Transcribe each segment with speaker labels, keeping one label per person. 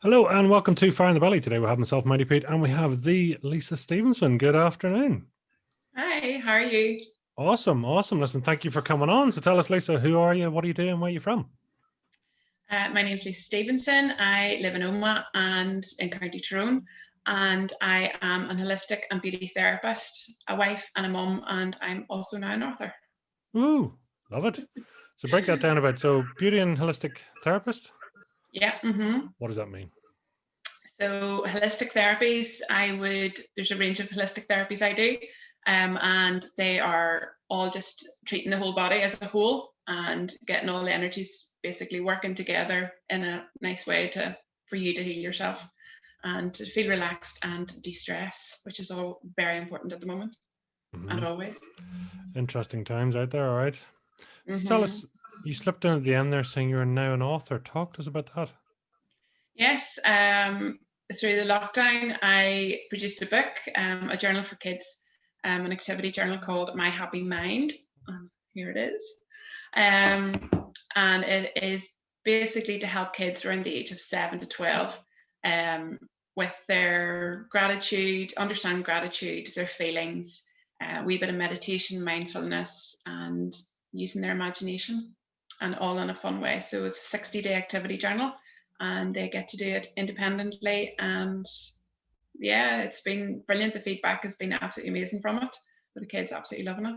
Speaker 1: Hello and welcome to Fire in the Belly. Today we have myself, Mighty Pete, and we have the Lisa Stevenson. Good afternoon.
Speaker 2: Hi, how are you?
Speaker 1: Awesome. Listen, thank you for coming on. So tell us, Lisa, who are you, what are you doing, where are you from?
Speaker 2: My name's Lisa Stevenson. I live in Omagh and in County Tyrone, and I am an holistic and beauty therapist, a wife and a mum, and I'm also now an author.
Speaker 1: Ooh, love it. So break that down a bit. So beauty and holistic therapist?
Speaker 2: Yeah.
Speaker 1: What does that mean?
Speaker 2: So holistic therapies, there's a range of holistic therapies I do, and they are all just treating the whole body as a whole and getting all the energies basically working together in a nice way for you to heal yourself and to feel relaxed and de-stress, which is all very important at the moment and always.
Speaker 1: Interesting times out there, all right. So tell us, you slipped in at the end there saying you're now an author. Talk to us about that.
Speaker 2: Yes, through the lockdown, I produced a book, a journal for kids, an activity journal called My Happy Mind. Here it is. And it is basically to help kids around the age of 7 to 12 with their gratitude, understand gratitude, their feelings, a wee bit of meditation, mindfulness, and using their imagination, and all in a fun way. So it's a 60-day activity journal, and they get to do it independently. And yeah, it's been brilliant. The feedback has been absolutely amazing from it, with the kids absolutely loving it,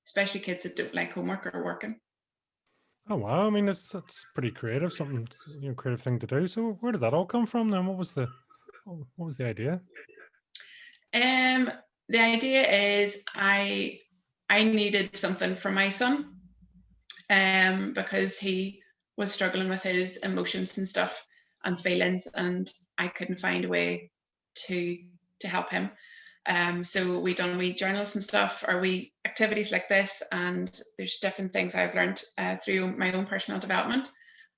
Speaker 2: especially kids that don't like homework or working.
Speaker 1: Oh wow! I mean, that's pretty creative. Something, creative thing to do. So where did that all come from then? What was the idea?
Speaker 2: The idea is I needed something for my son, because he was struggling with his emotions and stuff and feelings, and I couldn't find a way to help him. So we done wee journals and stuff, or wee activities like this, and there's different things I've learned through my own personal development,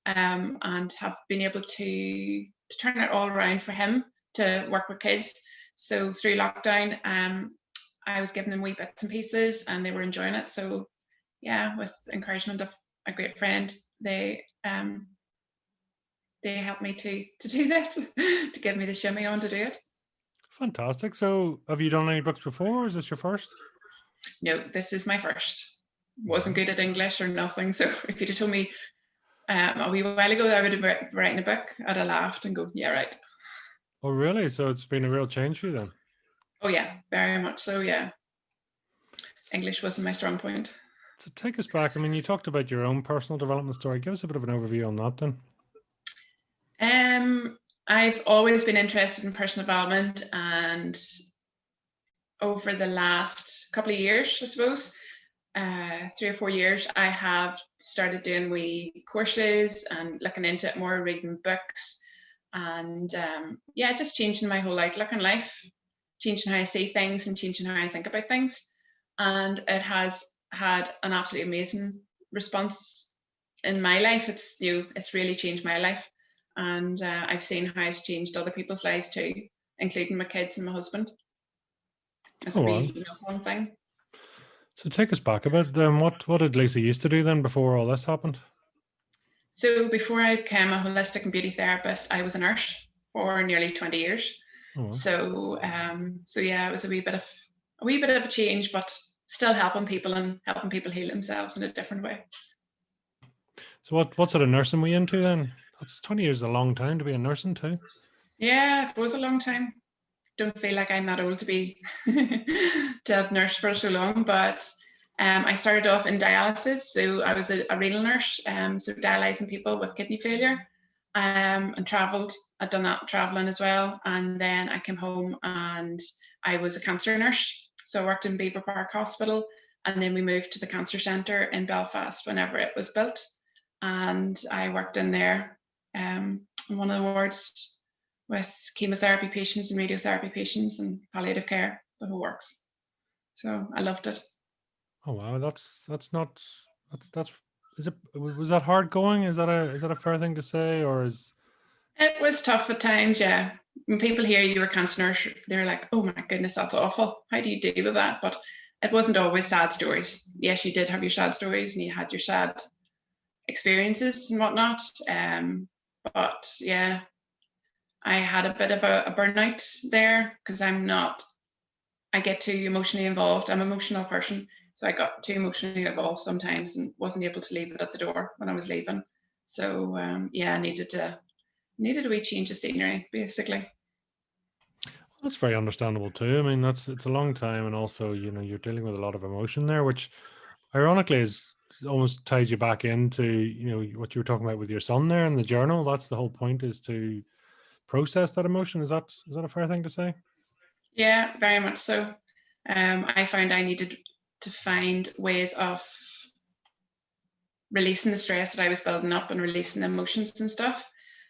Speaker 2: and have been able to turn it all around for him to work with kids. So through lockdown, I was giving them wee bits and pieces, and they were enjoying it. So yeah, with encouragement of a great friend, they helped me to do this, to give me the shimmy on to do it.
Speaker 1: Fantastic. So have you done any books before, or is this your first?
Speaker 2: No, this is my first. Wasn't good at English or nothing. So if you'd have told me a wee while ago that I would have been writing a book, I'd have laughed and go, yeah, right.
Speaker 1: Oh, really? So it's been a real change for you then?
Speaker 2: Oh, yeah, very much so, yeah. English wasn't my strong point.
Speaker 1: So take us back. I mean, you talked about your own personal development story. Give us a bit of an overview on that
Speaker 2: then. I've always been interested in personal development, and over the last couple of years, I suppose, 3 or 4 years, I have started doing wee courses and looking into it more, reading books, and yeah, just changing my whole outlook on life, changing how I see things and changing how I think about things. And it has had an absolutely amazing response in my life. It's really changed my life, and I've seen how it's changed other people's lives too, including my kids and my husband. It's a really one thing.
Speaker 1: So take us back a bit. What did Lisa used to do then before all this happened?
Speaker 2: So before I became a holistic and beauty therapist, I was a nurse for nearly 20 years. So yeah, it was a wee bit of a change, but still helping people and helping people heal themselves in a different way.
Speaker 1: So what sort of nursing were you into then? That's 20 years is a long time to be a nursing too.
Speaker 2: Yeah, it was a long time. Don't feel like I'm that old to be to have nursed for so long, but I started off in dialysis. So I was a renal nurse, so dialysing people with kidney failure, and travelled. I'd done that travelling as well. And then I came home and I was a cancer nurse. So I worked in Beaver Park Hospital, and then we moved to the cancer centre in Belfast whenever it was built. And I worked in there, in one of the wards, with chemotherapy patients and radiotherapy patients and palliative care, the whole works. So I loved it.
Speaker 1: Oh wow, was that hard going? Is that a fair thing to say, or is
Speaker 2: it was tough at times, yeah. When people hear you were a cancer nurse, they're like, oh my goodness, that's awful. How do you deal with that? But it wasn't always sad stories. Yes, you did have your sad stories and you had your sad experiences and whatnot. But yeah, I had a bit of a burnout there because I get too emotionally involved. I'm an emotional person. So I got too emotionally involved sometimes and wasn't able to leave it at the door when I was leaving. So yeah, I needed a wee change of scenery, basically.
Speaker 1: That's very understandable too. I mean, it's a long time, and also, you're dealing with a lot of emotion there, which ironically is almost ties you back into, what you were talking about with your son there in the journal. That's the whole point, is to process that emotion. Is that a fair thing to say?
Speaker 2: Yeah, very much so. I found I needed to find ways of releasing the stress that I was building up and releasing the emotions and stuff.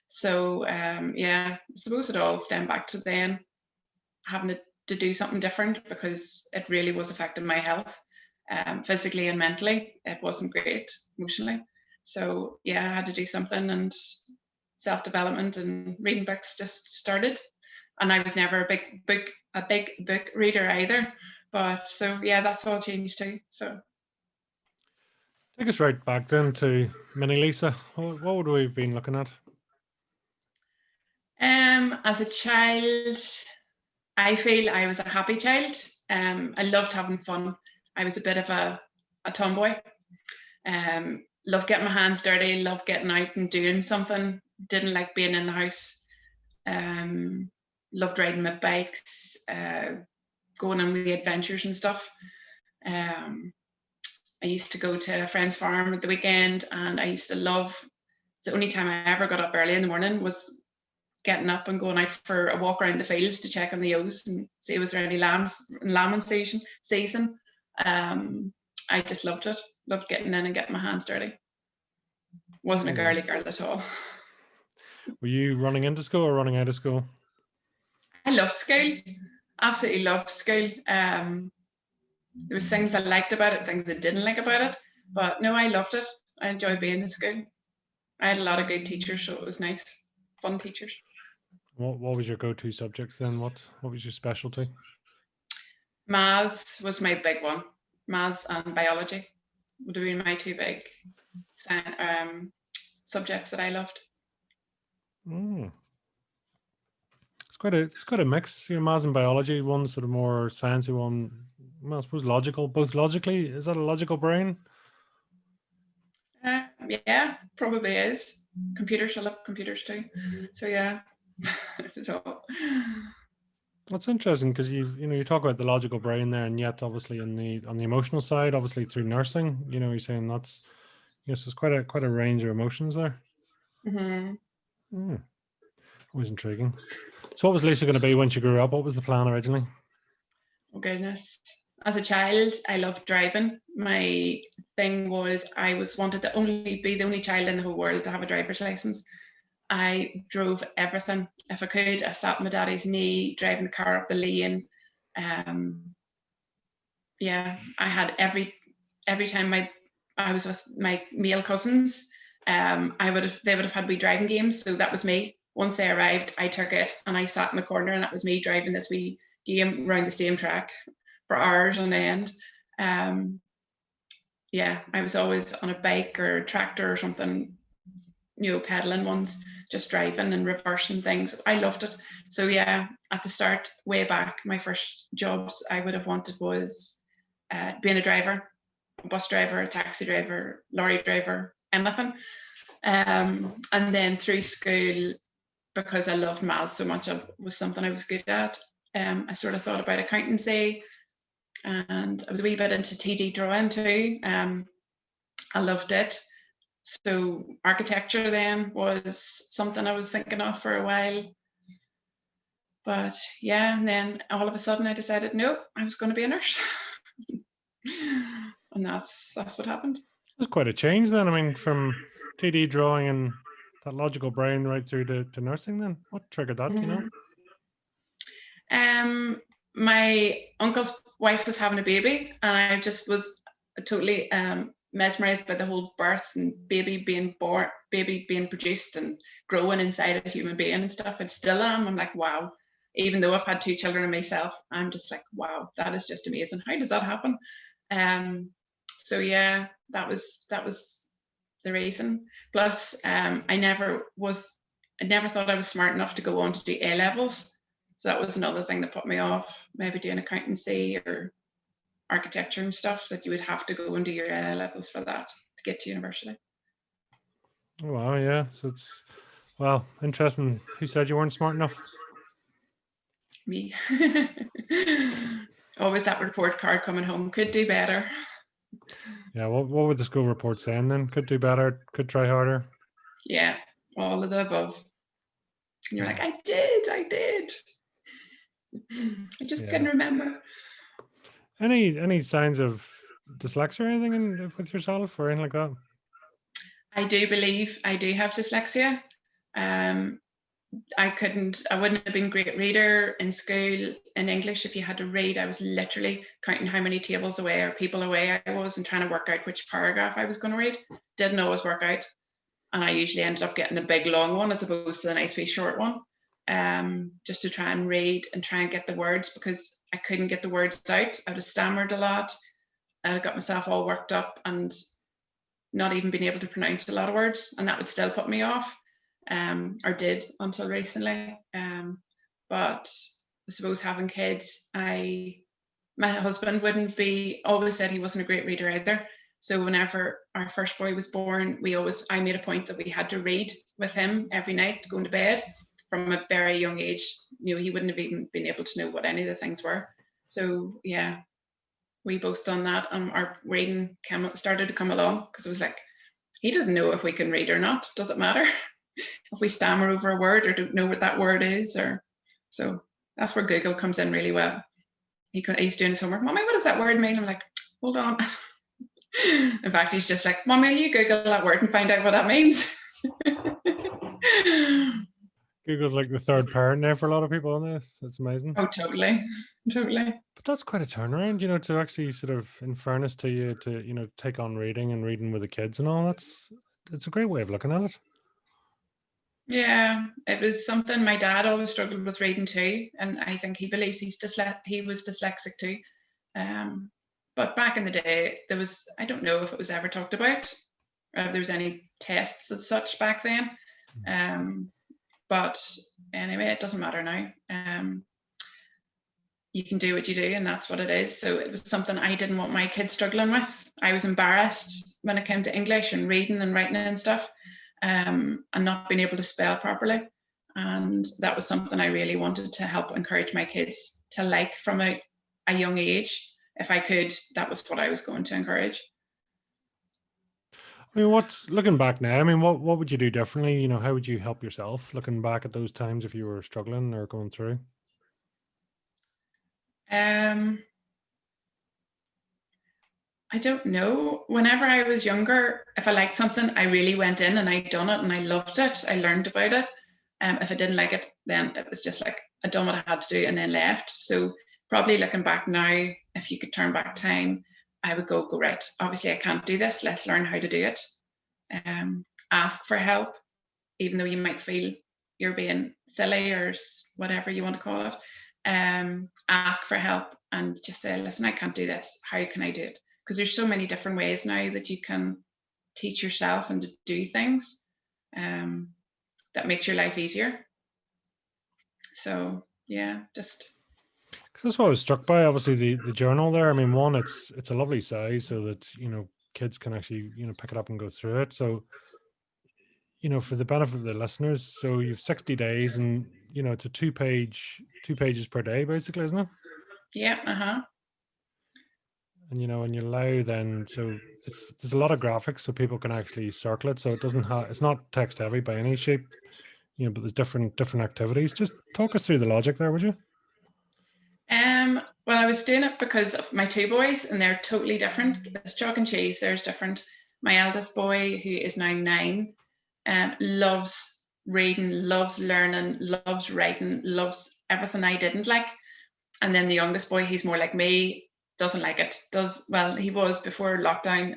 Speaker 2: So yeah, I suppose it all stemmed back to then having to do something different because it really was affecting my health, physically and mentally. It wasn't great emotionally. So yeah, I had to do something, and self-development and reading books just started. And I was never a big book reader either. But so yeah, that's all changed too. So
Speaker 1: Take us right back then to Mini Lisa. What would we have been looking at?
Speaker 2: as a child, I feel I was a happy child. I loved having fun. I was a bit of a tomboy. Loved getting my hands dirty, loved getting out and doing something. Didn't like being in the house. Loved riding my bikes, going on wee adventures and stuff. I used to go to a friend's farm at the weekend, and I used to love. It's the only time I ever got up early in the morning was getting up and going out for a walk around the fields to check on the ewes and see was there any lambing season. I just loved it. Loved getting in and getting my hands dirty. Wasn't a girly girl at all.
Speaker 1: Were you running into school or running out of school?
Speaker 2: I loved school. Absolutely loved school. There was things I liked about it, things I didn't like about it. But no, I loved it. I enjoyed being in school. I had a lot of good teachers, so it was nice. Fun teachers.
Speaker 1: What was your go-to subjects then? What was your specialty?
Speaker 2: Maths was my big one. Maths and biology would have been my two big subjects that I loved.
Speaker 1: Mm. It's quite a mix. Maths and biology. One sort of more sciencey, one, well, I suppose logical. Both logically. Is that a logical brain?
Speaker 2: Yeah, probably is. Computers, I love computers too. So yeah. So
Speaker 1: That's interesting because you talk about the logical brain there, and yet obviously on the emotional side, obviously through nursing, you're saying that's yes, there's quite a range of emotions there. Always intriguing. So what was Lisa going to be when she grew up? What was the plan originally?
Speaker 2: Oh goodness. As a child, I loved driving. My thing was I wanted to be the only child in the whole world to have a driver's license. I drove everything. If I could, I sat on my daddy's knee, driving the car up the lane. Yeah, I had every time I was with my male cousins, they would have had wee driving games. So that was me. Once they arrived, I took it and I sat in the corner, and that was me driving this wee game around the same track for hours on end. Yeah, I was always on a bike or a tractor or something, pedaling ones, just driving and reversing things. I loved it. So yeah, at the start, way back, my first jobs I would have wanted was being a driver, a bus driver, a taxi driver, lorry driver, anything. And then through school, because I loved maths so much, it was something I was good at. I sort of thought about accountancy, and I was a wee bit into TD drawing too. I loved it. So architecture then was something I was thinking of for a while. But yeah, and then all of a sudden I decided, no, I was going to be a nurse. And that's what happened.
Speaker 1: It was quite a change then. I mean, from TD drawing and that logical brain right through to nursing then. What triggered that, do you know?
Speaker 2: My uncle's wife was having a baby, and I just was totally mesmerized by the whole birth and baby being produced and growing inside a human being and stuff. I still am. I'm like, wow. Even though I've had two children of myself, I'm just like, wow, that is just amazing. How does that happen? So yeah, that was the reason. Plus, I never was I never thought I was smart enough to go on to do A levels. So that was another thing that put me off maybe doing accountancy or architecture and stuff, that you would have to go and do your A levels for that to get to university.
Speaker 1: Oh, wow, yeah. So it's, well, interesting. Who said you weren't smart enough?
Speaker 2: Me. Always that report card coming home. Could do better.
Speaker 1: Yeah, what would the school report saying then? Could do better, could try harder.
Speaker 2: Yeah, all of the above. And you're
Speaker 1: Yeah.
Speaker 2: like, I did. I just
Speaker 1: Yeah.
Speaker 2: couldn't remember.
Speaker 1: Any signs of dyslexia or anything with yourself or anything like that?
Speaker 2: I do believe I do have dyslexia. I wouldn't have been a great reader in school in English if you had to read. I was literally counting how many tables away or people away I was and trying to work out which paragraph I was going to read. Didn't always work out. And I usually ended up getting a big long one as opposed to a nice wee short one, just to try and read and try and get the words, because I couldn't get the words out. I would have stammered a lot. I got myself all worked up and not even being able to pronounce a lot of words, and that would still put me off, or did until recently. But I suppose having kids, my husband always said he wasn't a great reader either. So whenever our first boy was born, I made a point that we had to read with him every night going to bed from a very young age. He wouldn't have even been able to know what any of the things were. So yeah, we both done that, and our reading started to come along, because it was like, he doesn't know if we can read or not. Does it matter if we stammer over a word or don't know what that word is? Or so that's where Google comes in really well. He's doing his homework. Mommy, what does that word mean? I'm like, hold on. In fact, he's just like, Mommy, you Google that word and find out what that means.
Speaker 1: Google's like the third parent there for a lot of people on this. It's amazing.
Speaker 2: Oh, totally.
Speaker 1: But that's quite a turnaround, to actually sort of, in fairness to you, to take on reading and reading with the kids and all. It's a great way of looking at it.
Speaker 2: Yeah, it was something my dad always struggled with reading too, and I think he believes he was dyslexic too. But back in the day, I don't know if it was ever talked about, or if there was any tests as such back then. But anyway, it doesn't matter now. You can do what you do, and that's what it is. So it was something I didn't want my kids struggling with. I was embarrassed when it came to English and reading and writing and stuff, and not being able to spell properly. And that was something I really wanted to help encourage my kids to like from a young age. If I could, that was what I was going to encourage.
Speaker 1: I mean, looking back now, I mean, what would you do differently? How would you help yourself looking back at those times if you were struggling or going through?
Speaker 2: I don't know. Whenever I was younger, if I liked something, I really went in and I done it and I loved it. I learned about it. If I didn't like it, then it was just like I done what I had to do and then left. So probably looking back now, if you could turn back time, I would go right. Obviously, I can't do this. Let's learn how to do it. Ask for help, even though you might feel you're being silly or whatever you want to call it. Ask for help and just say, listen, I can't do this. How can I do it? Because there's so many different ways now that you can teach yourself and to do things that makes your life easier. So yeah, just.
Speaker 1: That's what I was struck by. Obviously, the journal there. I mean, one, it's a lovely size so that kids can actually pick it up and go through it. So for the benefit of the listeners, so you've 60 days, and it's a two pages per day, basically, isn't it?
Speaker 2: Yeah.
Speaker 1: And and you allow then, so there's a lot of graphics so people can actually circle it, so it's not text heavy by any shape, but there's different activities. Just talk us through the logic there, would you?
Speaker 2: Well, I was doing it because of my two boys, and they're totally different. It's chalk and cheese. There's different. My eldest boy, who is now 9, loves reading, loves learning, loves writing, loves everything I didn't like. And then the youngest boy, he's more like me, doesn't like it. He was before lockdown,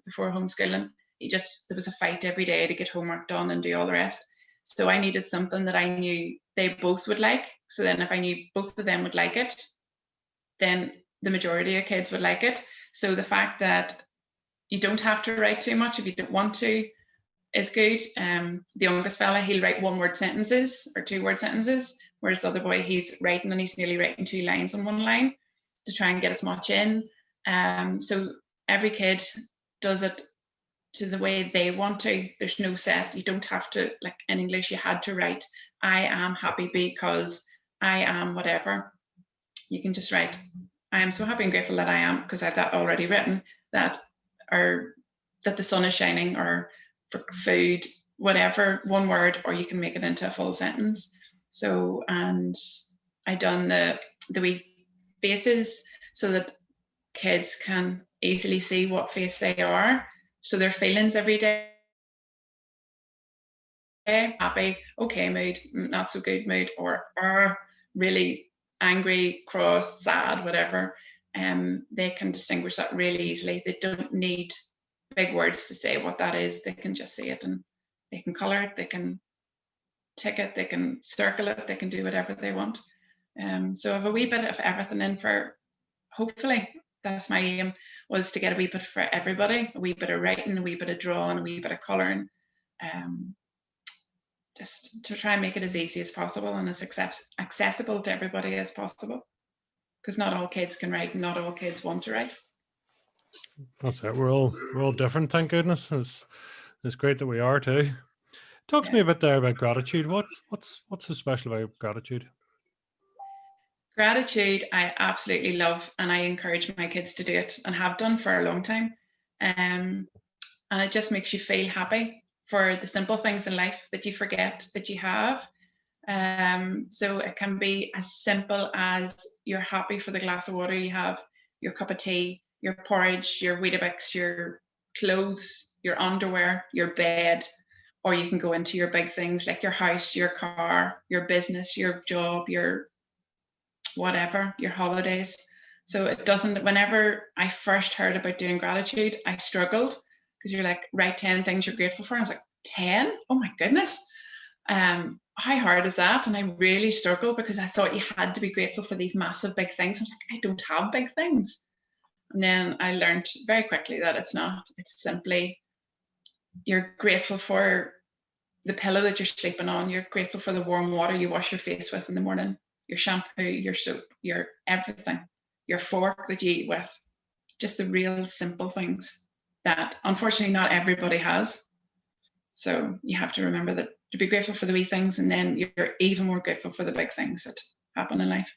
Speaker 2: before homeschooling. There was a fight every day to get homework done and do all the rest. So I needed something that I knew they both would like. So then if I knew both of them would like it, then the majority of kids would like it. So the fact that you don't have to write too much if you don't want to, is good. The youngest fella, he'll write 1-word sentences or 2-word sentences, whereas the other boy, he's writing and he's nearly writing 2 lines on 1 line to try and get as much in. So every kid does it to the way they want to. There's no set. You don't have to, like in English, you had to write, I am happy because I am whatever. You can just write, I am so happy and grateful that I am, because I have that already written, that the sun is shining, or for food, whatever, 1 word, or you can make it into a full sentence. So, and I done the wee faces so that kids can easily see what face they are. So their feelings every day: happy, okay mood, not so good mood, or really angry, cross, sad, whatever. They can distinguish that really easily. They don't need big words to say what that is. They can just see it, and they can color it, they can tick it, they can circle it, they can do whatever they want. So I have a wee bit of everything in for, hopefully, that's my aim, was to get a wee bit for everybody, a wee bit of writing, a wee bit of drawing, a wee bit of colouring, just to try and make it as easy as possible and as accessible to everybody as possible, because not all kids can write, and not all kids want to write.
Speaker 1: That's it. We're all different, thank goodness. It's great that we are too. Talk to me a bit there about gratitude. What's so special about gratitude?
Speaker 2: Gratitude, I absolutely love, and I encourage my kids to do it, and have done for a long time. And it just makes you feel happy for the simple things in life that you forget that you have. So it can be as simple as you're happy for the glass of water you have, your cup of tea, your porridge, your Weetabix, your clothes, your underwear, your bed, or you can go into your big things like your house, your car, your business, your job, your whatever, your holidays. So it doesn't, whenever I first heard about doing gratitude, I struggled, because you're like, write 10 things you're grateful for. I was like, 10? Oh my goodness. How hard is that? And I really struggled, because I thought you had to be grateful for these massive big things. I was like, I don't have big things. And then I learned very quickly that it's not. It's simply, you're grateful for the pillow that you're sleeping on. You're grateful for the warm water you wash your face with in the morning, your shampoo, your soap, your everything, your fork that you eat with. Just the real simple things that unfortunately not everybody has. So you have to remember that, to be grateful for the wee things, and then you're even more grateful for the big things that happen in life.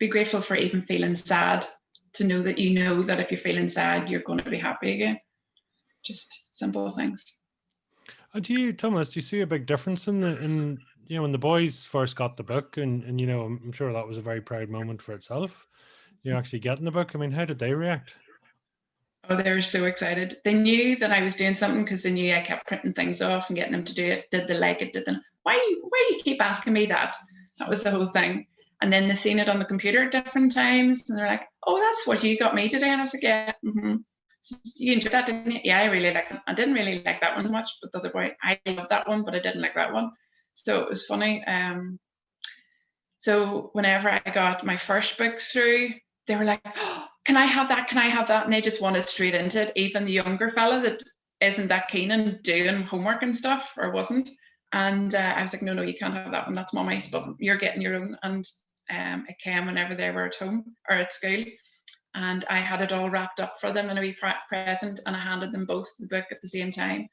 Speaker 2: Be grateful for even feeling sad, to know that you know that if you're feeling sad, you're going to be happy again. Just simple things.
Speaker 1: Do you, Thomas, do you see a big difference in when the boys first got the book, and I'm sure that was a very proud moment for itself, actually getting the book? I mean, how did they react?
Speaker 2: Oh, they were so excited. They knew that I was doing something, because they knew I kept printing things off and getting them to do it. Did they like it? Did they? Why do you keep asking me that? That was the whole thing. And then they seen it on the computer at different times, and they're like, "Oh, that's what you got me today." And I was like, "Yeah, So you enjoyed that, didn't you?" "Yeah, I really liked it. I didn't really like that one as much, but the other boy, I loved that one, but I didn't like that one." So it was funny. So whenever I got my first book through, they were like, "Oh, can I have that? Can I have that?" And they just wanted straight into it. Even the younger fella that isn't that keen on doing homework and stuff, or wasn't. And I was like, no, you can't have that one. That's Mummy's, but you're getting your own. And it came whenever they were at home or at school. And I had it all wrapped up for them in a wee present, and I handed them both the book at the same time.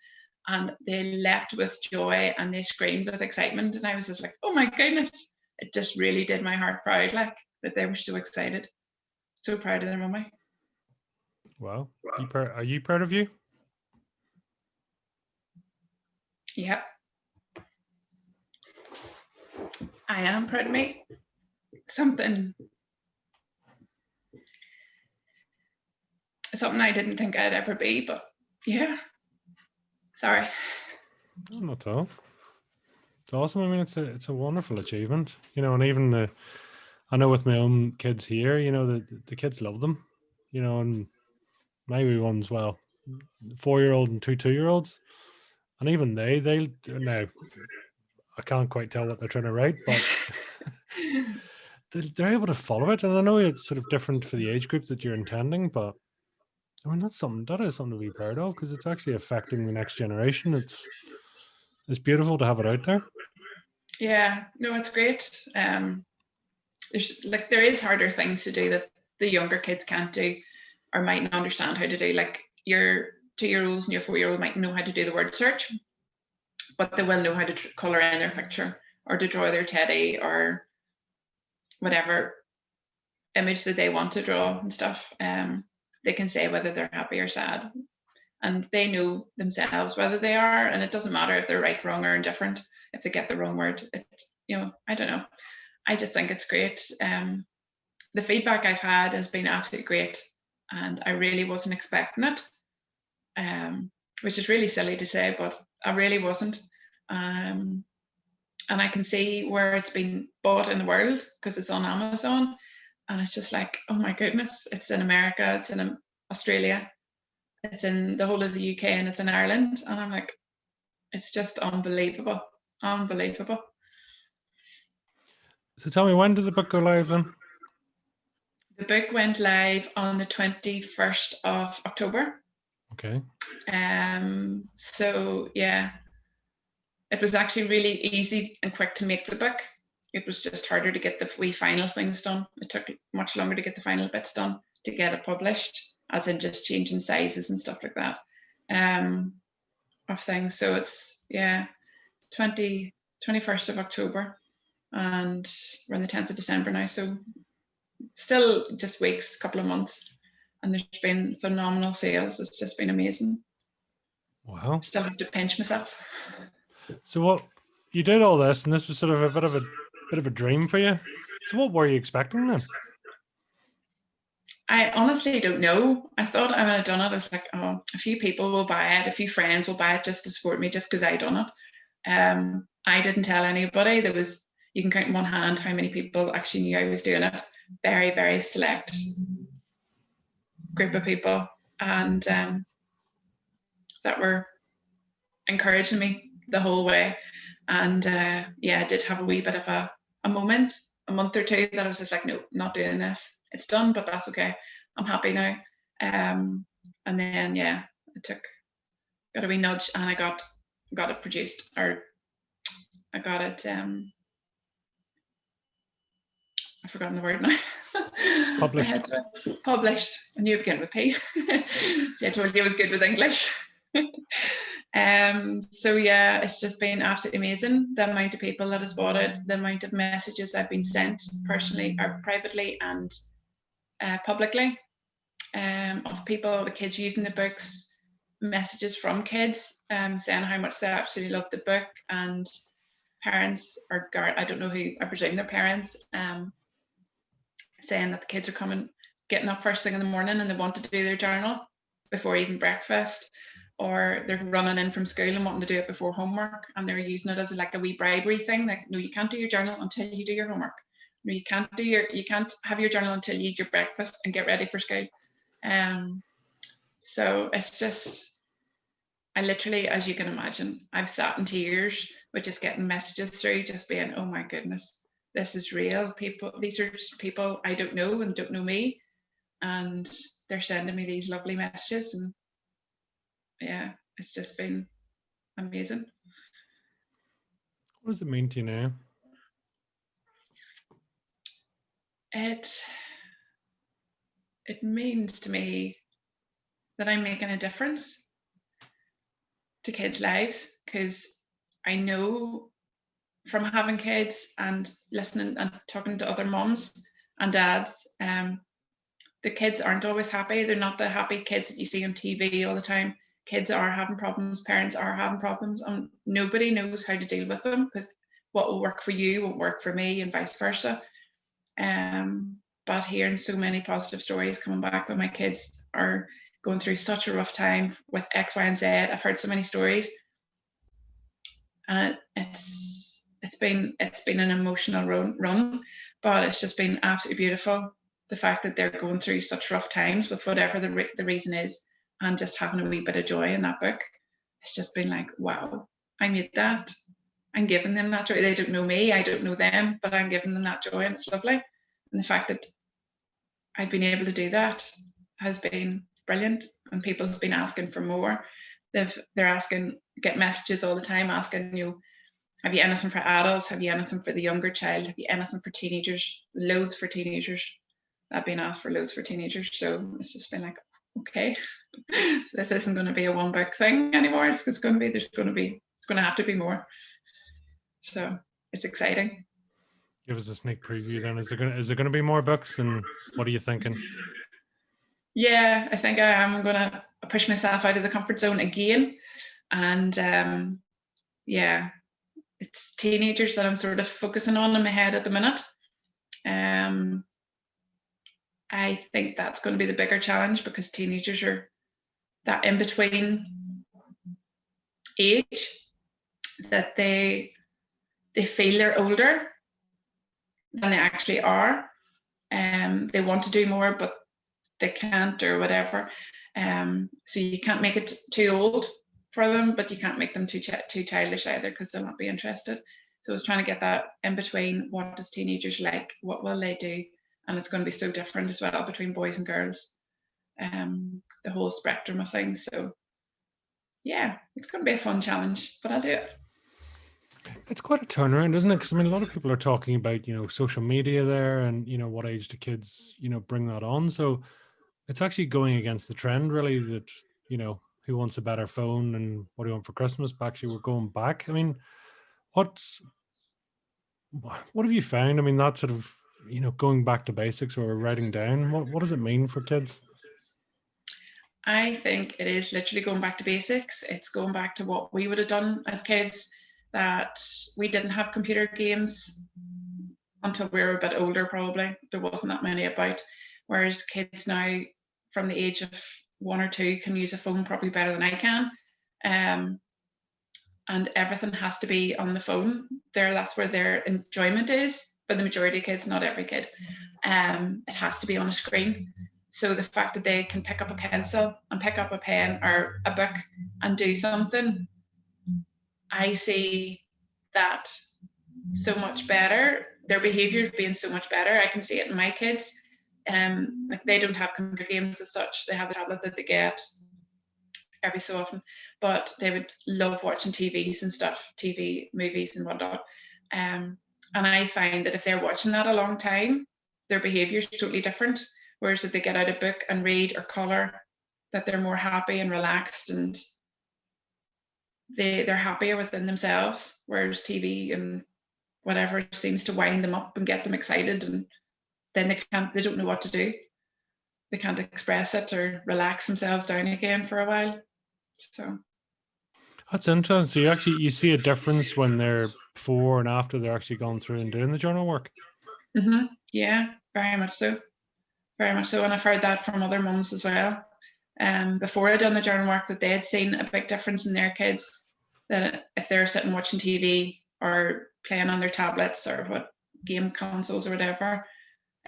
Speaker 2: And they leapt with joy, and they screamed with excitement. And I was just like, oh my goodness. It just really did my heart proud, like, that they were so excited. So proud of their mummy.
Speaker 1: Wow. Are you proud of you?
Speaker 2: Yeah. I am proud of me. Something I didn't think I'd ever be, but yeah. Sorry.
Speaker 1: Oh, not at all. It's awesome. I mean, it's a wonderful achievement, and even I know with my own kids here, the kids love them, and my wee ones, well, 4-year-old and 2-year-olds, and even they'll now, I can't quite tell what they're trying to write, but they're able to follow it. And I know it's sort of different for the age group that you're intending, but I mean, that is something to be proud of, because it's actually affecting the next generation. It's beautiful to have it out there.
Speaker 2: Yeah, no, it's great. There is harder things to do that the younger kids can't do or might not understand how to do. Like your 2-year-olds and your 4-year-old might know how to do the word search, but they will know how to colour in their picture or to draw their teddy or whatever image that they want to draw and stuff. They can say whether they're happy or sad, and they know themselves whether they are, and it doesn't matter if they're right, wrong, or indifferent. If they get the wrong word, I don't know. I just think it's great. The feedback I've had has been absolutely great, and I really wasn't expecting it, which is really silly to say, but I really wasn't. And I can see where it's been bought in the world because it's on Amazon, and it's just like, oh my goodness, it's in America, it's in Australia, it's in the whole of the UK, and it's in Ireland, and I'm like, it's just unbelievable.
Speaker 1: So tell me, when did the book go live then?
Speaker 2: The book went live on the 21st of October.
Speaker 1: Okay.
Speaker 2: So yeah, it was actually really easy and quick to make the book. It was just harder to get the wee final things done. It took much longer to get the final bits done to get it published, as in just changing sizes and stuff like that, of things. So it's 21st of October, and we're on the 10th of December now. So still just weeks, couple of months, and there's been phenomenal sales. It's just been amazing.
Speaker 1: Wow.
Speaker 2: Still have to pinch myself.
Speaker 1: So what, you did all this, and this was sort of a bit of a dream for you. So what were you expecting then?
Speaker 2: I honestly don't know. I thought I would have done it. I was like, oh, a few people will buy it, a few friends will buy it just to support me, just because I done it. I didn't tell anybody. You can count in one hand how many people actually knew I was doing it. Very, very select group of people, and that were encouraging me the whole way. And I did have a wee bit of a moment, a month or two, that I was just like, no, not doing this. It's done, but that's okay. I'm happy now. And then got a wee nudge, and I got it produced, or I got it. I've forgotten the word now.
Speaker 1: Published.
Speaker 2: Published. I knew it began with P. See, I told you I was good with English. It's just been absolutely amazing, the amount of people that has bought it, the amount of messages I've been sent personally or privately and publicly, of people, the kids using the books, messages from kids saying how much they absolutely love the book, and parents or I don't know who, I presume they're parents, saying that the kids are getting up first thing in the morning and they want to do their journal before even breakfast, or they're running in from school and wanting to do it before homework, and they're using it as like a wee bribery thing. Like, no, you can't do your journal until you do your homework. No, you can't have your journal until you eat your breakfast and get ready for school. So it's just, I literally, as you can imagine, I've sat in tears with just getting messages through, just being, oh my goodness, this is real. These are just people I don't know and don't know me, and they're sending me these lovely messages, and it's just been amazing.
Speaker 1: What does it mean to you now?
Speaker 2: It means to me that I'm making a difference to kids' lives, because I know from having kids and listening and talking to other mums and dads, the kids aren't always happy. They're not the happy kids that you see on TV all the time. Kids are having problems, parents are having problems, and nobody knows how to deal with them, because what will work for you won't work for me, and vice versa. But hearing so many positive stories coming back when my kids are going through such a rough time with X, Y, and Z, I've heard so many stories, and it's been an emotional run, but it's just been absolutely beautiful. The fact that they're going through such rough times with whatever the reason is, and just having a wee bit of joy in that book, it's just been like, wow, I made that. I'm giving them that joy. They don't know me, I don't know them, but I'm giving them that joy, and it's lovely. And the fact that I've been able to do that has been brilliant. and people's been asking for more. They're asking, get messages all the time asking you, have you anything for adults? Have you anything for the younger child? Have you anything for teenagers? Loads for teenagers. I've been asked for loads for teenagers. So it's just been like, okay, so this isn't going to be a one book thing anymore. It's going to have to be more. So it's exciting.
Speaker 1: Give us a sneak preview then. Is there going to be more books, and what are you thinking?
Speaker 2: Yeah, I think I am going to push myself out of the comfort zone again. And yeah, it's teenagers that I'm sort of focusing on in my head at the minute. I think that's going to be the bigger challenge, because teenagers are that in between age that they feel they're older than they actually are. They want to do more, but they can't, or whatever. So you can't make it too old for them, but you can't make them too childish either, because they'll not be interested. So I was trying to get that in between. What does teenagers like? What will they do? And it's going to be so different as well between boys and girls. The whole spectrum of things. So yeah, it's going to be a fun challenge, but I'll do it.
Speaker 1: It's quite a turnaround, isn't it? Because I mean, a lot of people are talking about, social media there, and what age do kids, bring that on. So it's actually going against the trend, really. That who wants a better phone and what do you want for Christmas? But actually, we're going back. I mean, what have you found? I mean, that sort of going back to basics or writing down. What does it mean for kids?
Speaker 2: I think it is literally going back to basics. It's going back to what we would have done as kids, that we didn't have computer games until we were a bit older, probably. There wasn't that many about. Whereas kids now, from the age of 1 or 2, can use a phone probably better than I can. And everything has to be on the phone. That's where their enjoyment is. For the majority of kids, not every kid. It has to be on a screen. So the fact that they can pick up a pencil and pick up a pen or a book and do something, I see that so much better. Their behaviour being so much better. I can see it in my kids. Like, they don't have computer games as such. They have a tablet that they get every so often, but they would love watching TVs and stuff, TV, movies and whatnot. And I find that if they're watching that a long time, their behaviour is totally different. Whereas if they get out a book and read or colour, that they're more happy and relaxed, and they're happier within themselves. Whereas TV and whatever seems to wind them up and get them excited, and then they don't know what to do. They can't express it or relax themselves down again for a while. So
Speaker 1: that's interesting. So you see a difference when they're before and after they're actually gone through and doing the journal work.
Speaker 2: Mm-hmm. Yeah, very much so. Very much so. And I've heard that from other mums as well. Before I'd done the journal work, that they had seen a big difference in their kids, that if they're sitting watching TV or playing on their tablets or what game consoles or whatever,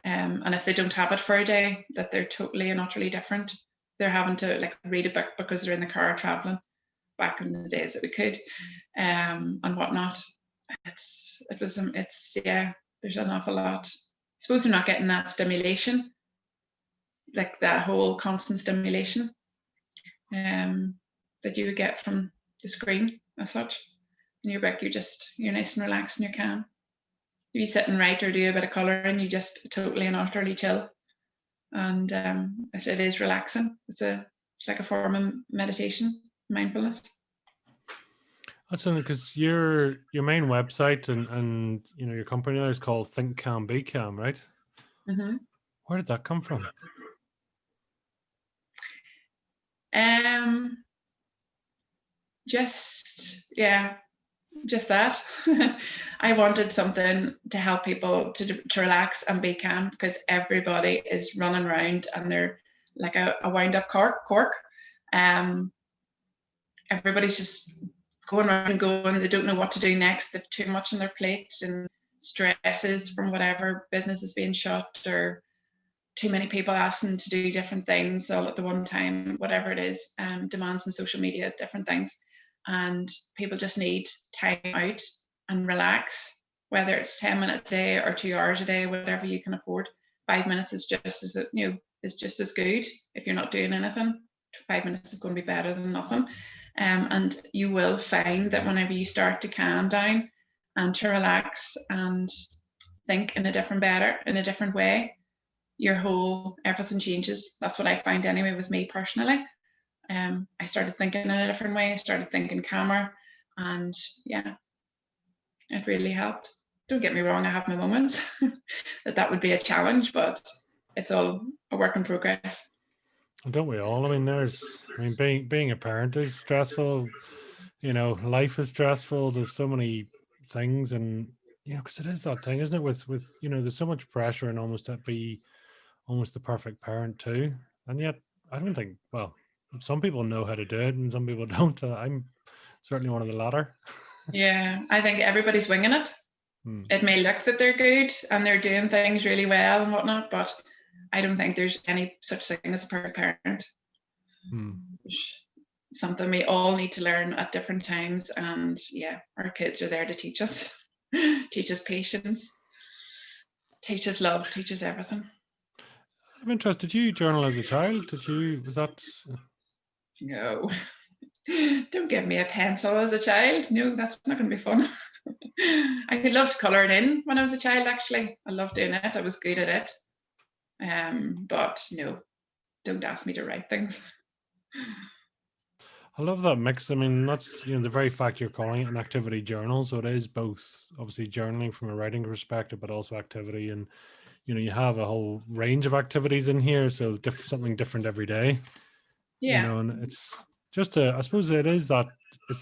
Speaker 2: and if they don't have it for a day, that they're totally and utterly different. They're having to read a book because they're in the car traveling, back in the days that we could, and whatnot. There's an awful lot. I suppose they're not getting that stimulation, like that whole constant stimulation that you would get from the screen as such. In your book, you're nice and relaxed and you're calm. If you sit and write or do a bit of colouring, you just totally and utterly chill. And it is relaxing. It's like a form of meditation, mindfulness.
Speaker 1: That's something, because your main website and your company now is called Think Calm, Be Calm, right?
Speaker 2: Mm-hmm.
Speaker 1: Where did that come from?
Speaker 2: Just that. I wanted something to help people to relax and be calm, because everybody is running around and they're like a wind-up cork. Everybody's just going around and going. They don't know what to do next. They've too much on their plate, and stresses from whatever business is being shut, or too many people asking to do different things all at the one time, whatever it is, demands on social media, different things. And people just need time out and relax, whether it's 10 minutes a day or 2 hours a day, whatever you can afford. 5 minutes is just as good if you're not doing anything. 5 minutes is going to be better than nothing. And you will find that whenever you start to calm down and to relax and think in a different way, everything changes. That's what I find anyway with me personally. I started thinking in a different way. I started thinking calmer, and yeah, it really helped. Don't get me wrong, I have my moments that would be a challenge, but it's all a work in progress.
Speaker 1: Don't we all? I mean, being a parent is stressful. Life is stressful. There's so many things, and because it is that thing, isn't it? With there's so much pressure and almost to be almost the perfect parent too. And yet, I don't think. Well, some people know how to do it, and some people don't. I'm certainly one of the latter.
Speaker 2: Yeah, I think everybody's winging it. It may look that they're good and they're doing things really well and whatnot, but I don't think there's any such thing as a perfect parent. Something we all need to learn at different times, and yeah, our kids are there to teach us patience, teach us love, teach us everything.
Speaker 1: I'm interested. Did you journal as a child? Was that?
Speaker 2: No. Don't give me a pencil as a child. No, that's not going to be fun. I loved colouring in when I was a child, actually. I loved doing it. I was good at it. But no, don't ask me to write things.
Speaker 1: I love that mix. I mean, that's the very fact you're calling it an activity journal. So it is both obviously journaling from a writing perspective, but also activity. And you have a whole range of activities in here. So something different every day.
Speaker 2: Yeah.
Speaker 1: And it's just I suppose it's that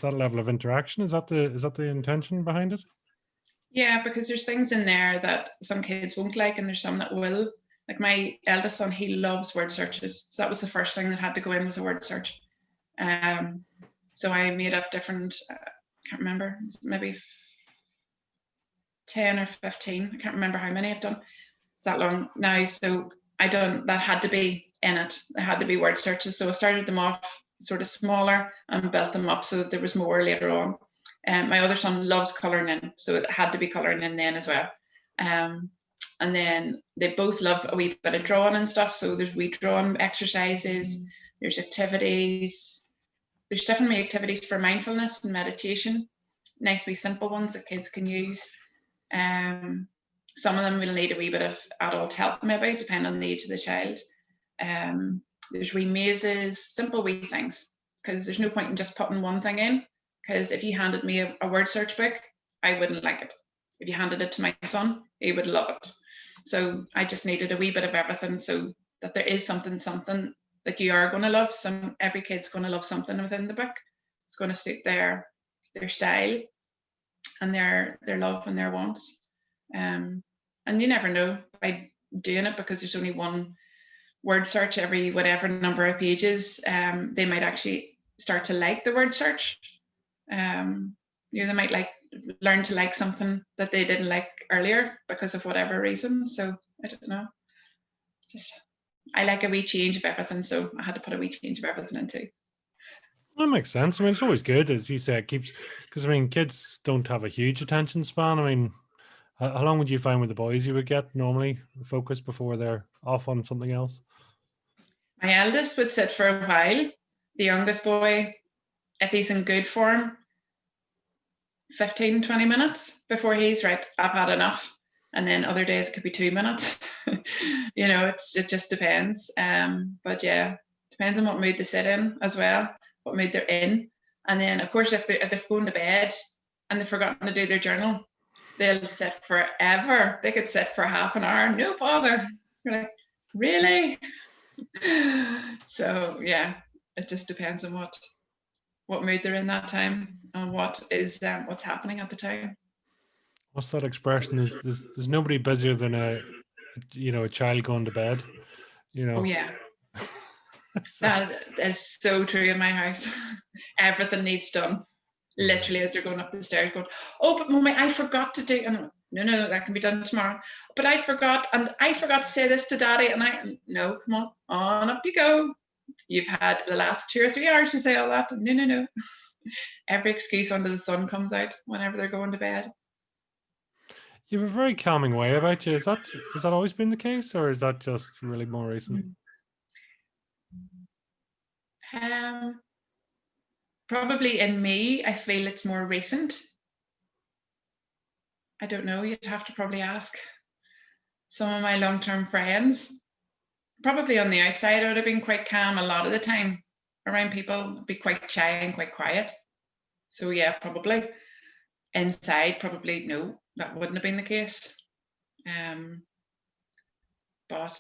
Speaker 1: level of interaction. Is that the intention behind it?
Speaker 2: Yeah, because there's things in there that some kids won't like, and there's some that will. Like my eldest son, he loves word searches. So that was the first thing that had to go in, was a word search. So I made up different, I can't remember, maybe 10 or 15. I can't remember how many I've done. It's that long now. So that had to be in it. It had to be word searches. So I started them off sort of smaller and built them up so that there was more later on. My other son loves colouring in, so it had to be colouring in then as well. And then they both love a wee bit of drawing and stuff. So there's wee drawing exercises, there's activities, there's definitely activities for mindfulness and meditation, nice wee simple ones that kids can use. Some of them will need a wee bit of adult help, maybe, depending on the age of the child. There's wee mazes, simple wee things, because there's no point in just putting one thing in, because if you handed me a word search book, I wouldn't like it. If you handed it to my son, he would love it. So I just needed a wee bit of everything, so that there is something that you are going to love. Every kid's going to love something within the book. It's going to suit their style and their love and their wants. And you never know by doing it, because there's only one word search every whatever number of pages. They might actually start to like the word search. They might learn to like something that they didn't like earlier because of whatever reason. So I don't know. I like a wee change of everything, so I had to put a wee change of everything into.
Speaker 1: That makes sense. I mean, it's always good, as you say, because kids don't have a huge attention span. I mean, how long would you find with the boys you would get normally focus before they're off on something else?
Speaker 2: My eldest would sit for a while. The youngest boy, if he's in good form, 15, 20 minutes before he's right, I've had enough. And then other days it could be 2 minutes. It just depends. But yeah, depends on what mood they sit in as well, what mood they're in. And then of course, if they're going to bed and they've forgotten to do their journal, they'll sit forever. They could sit for half an hour, no bother. You're like, really? So yeah, it just depends on what mood they're in that time and what's happening at the time.
Speaker 1: What's that expression? There's nobody busier than a child going to bed.
Speaker 2: Oh yeah. That is so true in my house. Everything needs done. Literally as they're going up the stairs, going, oh, but Mummy, I forgot to do. And no, that can be done tomorrow. But I forgot to say this to Daddy. And no, come on up you go. You've had the last 2 or 3 hours to say all that. No. Every excuse under the sun comes out whenever they're going to bed.
Speaker 1: You have a very calming way about you. Has that always been the case, or is that just really more recent?
Speaker 2: Probably in me, I feel it's more recent. I don't know, you'd have to probably ask some of my long-term friends. Probably on the outside, I would have been quite calm a lot of the time. Around people, be quite shy and quite quiet. So yeah, probably. Inside, probably no, that wouldn't have been the case. But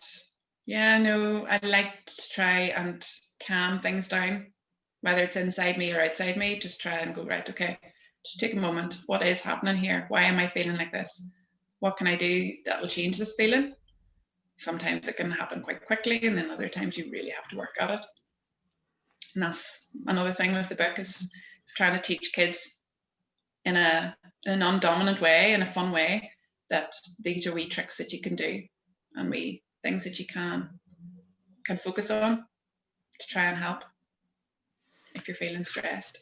Speaker 2: yeah, no, I like to try and calm things down, whether it's inside me or outside me. Just try and go, right, okay, just take a moment. What is happening here? Why am I feeling like this? What can I do that will change this feeling? Sometimes it can happen quite quickly, and then other times you really have to work at it. And that's another thing with the book, is trying to teach kids in a non-dominant way, in a fun way, that these are wee tricks that you can do and wee things that you can focus on to try and help if you're feeling stressed.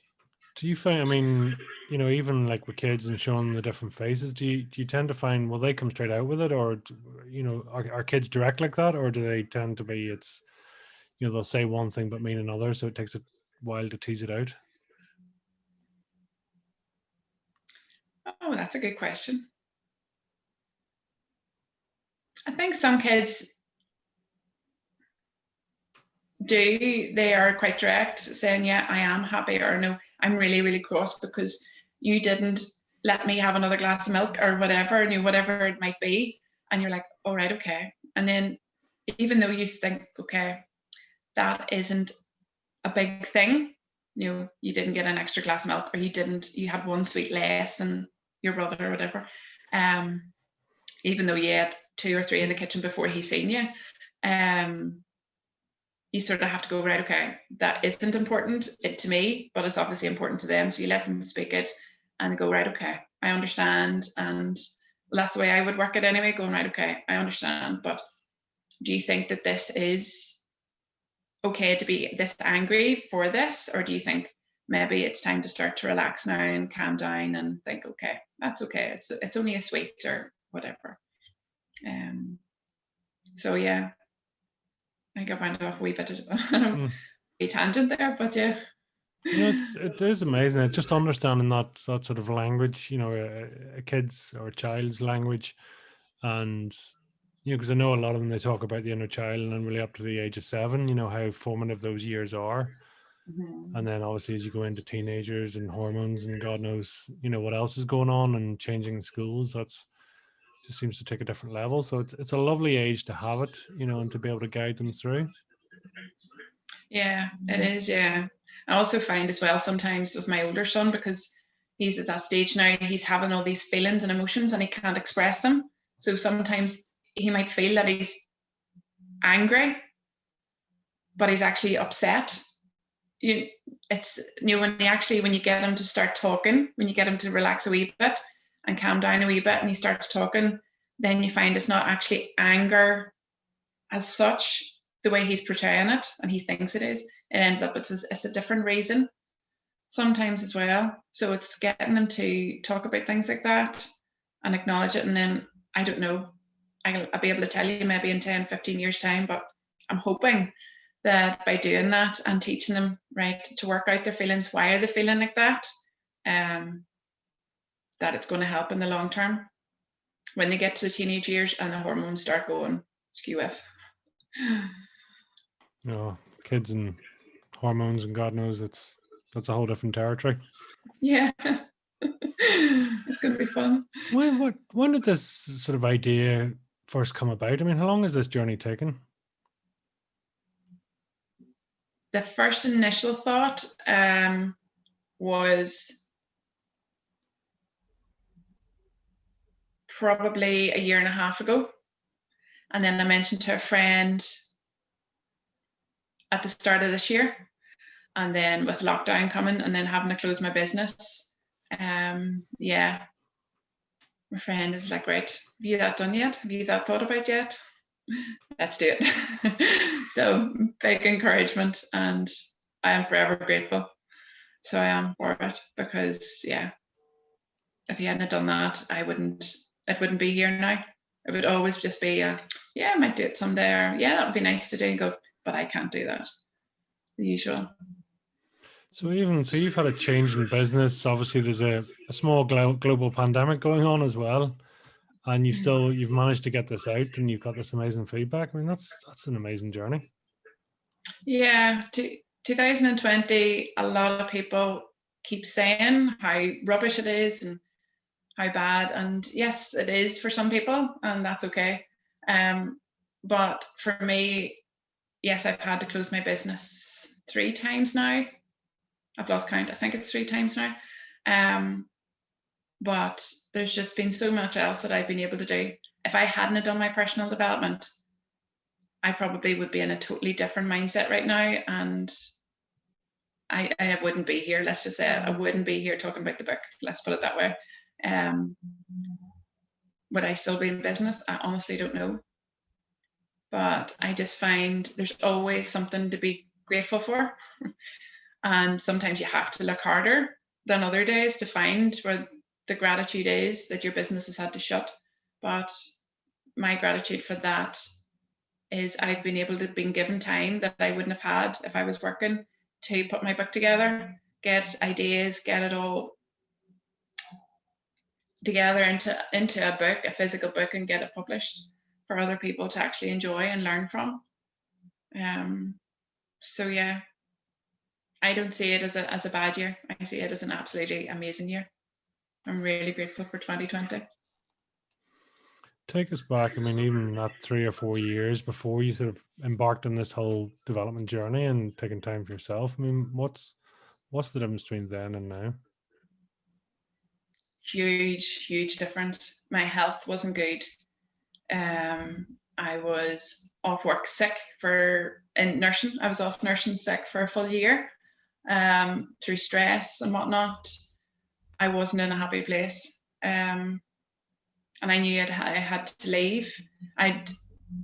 Speaker 1: Do you find, I mean, even like with kids and showing the different faces, do you tend to find, will they come straight out with it, or are kids direct like that, or do they tend to be, it's, they'll say one thing but mean another, so it takes a while to tease it out?
Speaker 2: Oh, that's a good question. I think some kids they are quite direct, saying, yeah, I am happy, or no, I'm really, really cross because you didn't let me have another glass of milk, or whatever, whatever it might be. And you're like, all right, okay. And then even though you think, okay, that isn't a big thing, you didn't get an extra glass of milk, or you had one sweet less than your brother or whatever, even though you had 2 or 3 in the kitchen before he seen you, you sort of have to go, right, okay, that isn't important to me, but it's obviously important to them. So you let them speak it and go, right, okay, I understand. And that's the way I would work it anyway, going, right, okay, I understand, but do you think that this is okay to be this angry for this? Or do you think maybe it's time to start to relax now and calm down and think, okay, that's okay, it's only a sweet or whatever. So yeah, I think I went off a wee bit of a tangent there, but yeah.
Speaker 1: It is amazing. It's just understanding that sort of language, a kid's or a child's language, and because I know a lot of them, they talk about the inner child, and then really up to the age of 7, how formative those years are.
Speaker 2: Mm-hmm.
Speaker 1: And then obviously as you go into teenagers and hormones and God knows, what else is going on and changing schools, that's just seems to take a different level. So it's a lovely age to have it, and to be able to guide them through.
Speaker 2: Yeah, it is. Yeah. I also find as well sometimes with my older son, because he's at that stage now, he's having all these feelings and emotions and he can't express them. So sometimes he might feel that he's angry, but he's actually upset. It's when you get him to start talking, when you get him to relax a wee bit and calm down a wee bit, and he starts talking, then you find it's not actually anger as such, the way he's portraying it and he thinks it is. It ends up it's a different reason sometimes as well. So it's getting them to talk about things like that and acknowledge it. And then I don't know, I'll be able to tell you maybe in 10, 15 years time, but I'm hoping that by doing that and teaching them, right, to work out their feelings, why are they feeling like that, that it's going to help in the long term when they get to the teenage years and the hormones start going skew-if.
Speaker 1: Kids and hormones and God knows that's a whole different territory.
Speaker 2: Yeah. It's going to be fun.
Speaker 1: When did this sort of idea first come about? I mean, how long has this journey taken?
Speaker 2: The first initial thought was probably a year and a half ago. And then I mentioned to a friend at the start of this year. And then with lockdown coming and then having to close my business, yeah, my friend was like, right, have you that done yet? Have you that thought about yet? Let's do it. So big encouragement, and I am forever grateful. So I am for it, because yeah, if he hadn't done that, it wouldn't be here now. It would always just be yeah, I might do it someday, or yeah, that would be nice to do, and go, but I can't do that. the usual.
Speaker 1: So you've had a change in business. Obviously, there's a small global pandemic going on as well, and you've managed to get this out, and you've got this amazing feedback. I mean, that's an amazing journey.
Speaker 2: Yeah, 2020, a lot of people keep saying how rubbish it is and how bad, and yes, it is for some people, and that's okay. But for me, yes, I've had to close my business 3 times now. I've lost count. I think it's 3 times now. But there's just been so much else that I've been able to do. If I hadn't have done my personal development, I probably would be in a totally different mindset right now, and I wouldn't be here. Let's just say I wouldn't be here talking about the book. Let's put it that way. Would I still be in business? I honestly don't know. But I just find there's always something to be grateful for. And sometimes you have to look harder than other days to find where the gratitude is that your business has had to shut. But my gratitude for that is I've been able to be given time that I wouldn't have had if I was working to put my book together, get ideas, get it all together into a book, a physical book, and get it published for other people to actually enjoy and learn from. So yeah, I don't see it as a bad year. I see it as an absolutely amazing year. I'm really grateful for 2020.
Speaker 1: Take us back. I mean, even that 3 or 4 years before you sort of embarked on this whole development journey and taking time for yourself. I mean, what's the difference between then and now?
Speaker 2: Huge difference. My health wasn't good. I was off work sick in nursing. I was off nursing sick for a full year through stress and whatnot. I wasn't in a happy place. And I knew I had to leave. I'd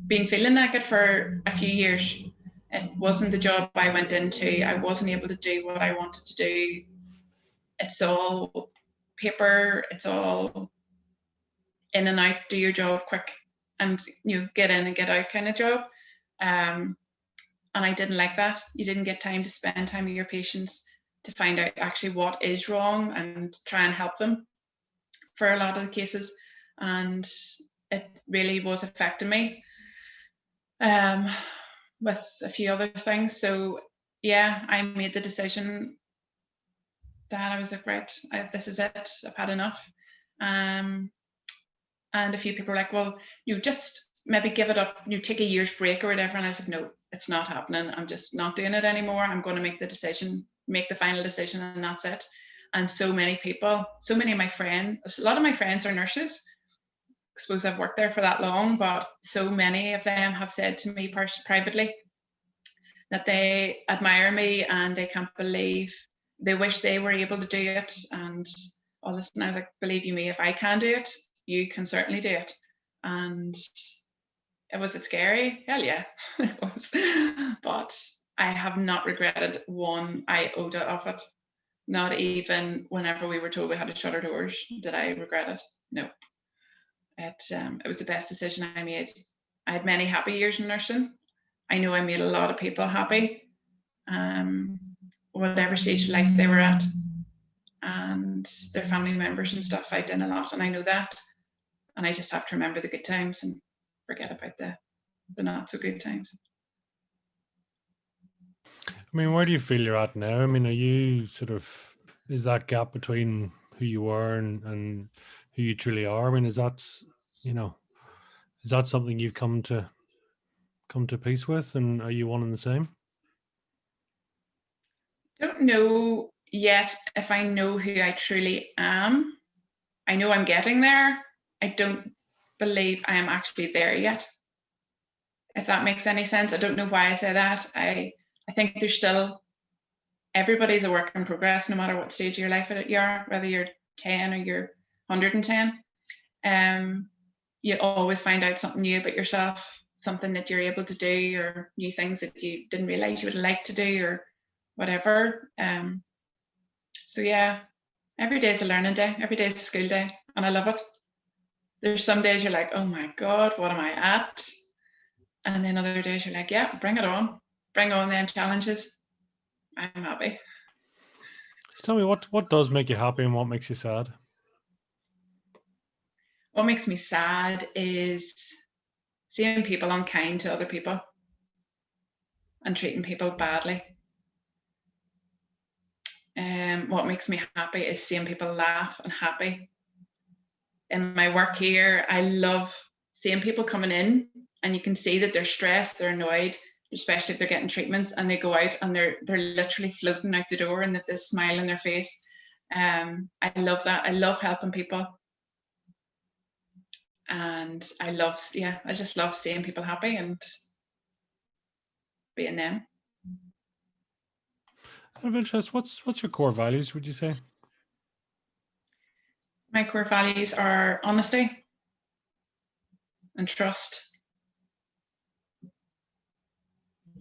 Speaker 2: been feeling like it for a few years. It wasn't the job I went into. I wasn't able to do what I wanted to do. It's all paper. It's all in and out, do your job quick, and get in and get out kind of job. And I didn't like that. You didn't get time to spend time with your patients to find out actually what is wrong and try and help them for a lot of the cases. And it really was affecting me with a few other things. So yeah, I made the decision that I was like, right, this is it. I've had enough. And a few people were like, well, you just maybe give it up, take a year's break or whatever. And I was like, no, it's not happening. I'm just not doing it anymore. I'm going to make the final decision, and that's it. And so many people, so many of my friends, a lot of my friends are nurses. I suppose I've worked there for that long, but so many of them have said to me privately that they admire me and they can't believe, they wish they were able to do it and all this. And I was like, believe you me, if I can do it, you can certainly do it. And was it scary? Hell yeah, it was. But I have not regretted one iota of it. Not even whenever we were told we had to shut our doors did I regret it. No. It was the best decision I made. I had many happy years in nursing. I know I made a lot of people happy, whatever stage of life they were at, and their family members and stuff. I did a lot, and I know that. And I just have to remember the good times and forget about the not so good times.
Speaker 1: I mean, where do you feel you're at now? I mean, are you is that gap between who you were and who you truly are? I mean, is that something you've come to peace with, and are you one and the same?
Speaker 2: Don't know yet if I know who I truly am. I know I'm getting there. I don't believe I am actually there yet. If that makes any sense. I don't know why I say that. I think there's still, everybody's a work in progress, no matter what stage of your life you are, whether you're 10 or you're 110. You always find out something new about yourself, something that you're able to do, or new things that you didn't realize you would like to do, or whatever. So yeah, every day is a learning day. Every day is a school day, and I love it. There's some days you're like, oh my God, what am I at? And then other days you're like, yeah, bring it on. Bring on them challenges. I'm happy.
Speaker 1: So tell me, what does make you happy and what makes you sad?
Speaker 2: What makes me sad is seeing people unkind to other people and treating people badly. What makes me happy is seeing people laugh and happy. In my work here, I love seeing people coming in and you can see that they're stressed, they're annoyed, especially if they're getting treatments, and they go out and they're literally floating out the door and they've this smile on their face. I love that. I love helping people. And I just love seeing people happy and being them.
Speaker 1: Out of interest, what's your core values, would you say?
Speaker 2: My core values are honesty and trust,